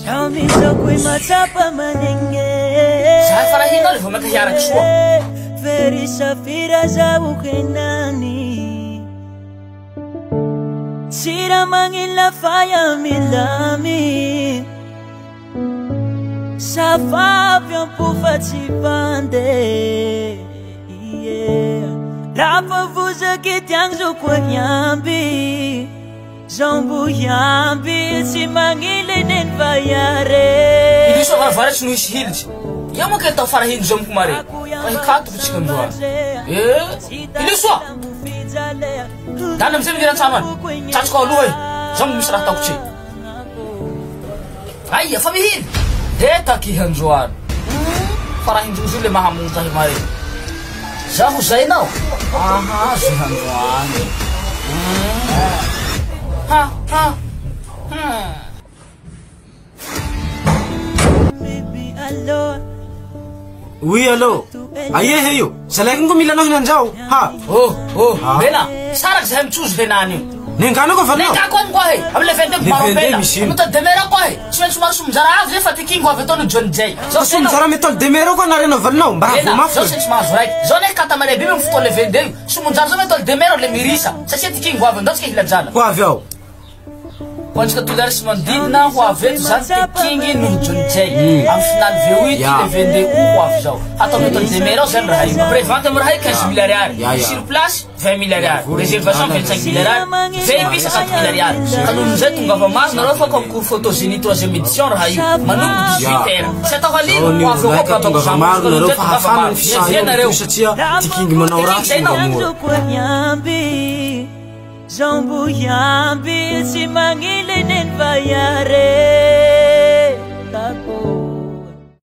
Shami sokwi matapa manenge Saya farahin oleh vama kahiarak soa Feri safira zabu kenani Sira mangila faya milami Safavion pufa chipande La pavuza kitiangzu kwa yambi Zombu yambi si mangile nen vayare Ini so varas no hills Ya mo kenta farahin zom kumare Ai katu kuchikandwa Ini so Danam sem giran saman Chach ko luwe Zom misrah tauchi Ai ya famihin Deta ki hanjuan Farahin juzule mahamun tahimare Zahu Zainal Aha si hanjuan Oui, allô? Aye, heyo. Salakin ko milano hinanjao. Ha? Bena. Sarak zahem choose venani. Nengkano ko fano? Nengka kon ko he. Hable fende maro bena. Muta demera ko he. Swen sumar sumjara avje fatiking ko veton John Jay. Sum sara metol demero ko na reno vanno. Ba mafu. Swen sumar right. Zone kata mare bibim futo le vende. Sumunjar zo metol demero le mirisa. Sa tiking ko avon dotske hilajana. Ko avyo. Quando que tu deres mandina o aveto já tem king no junjei am final veui te vende o avjau ato me ton demero sem rai prevanta morai 15 milhar sur place 20 milhar reservation 25 milhar VIP 50 milhar quando nos é tunga vamos na rofa com o fotogeni troisième édition rai manu 18 era você tá ali o avjau com a tunga vamos na rofa hafan tiking manaura Zombu yambi si mangile nen vayare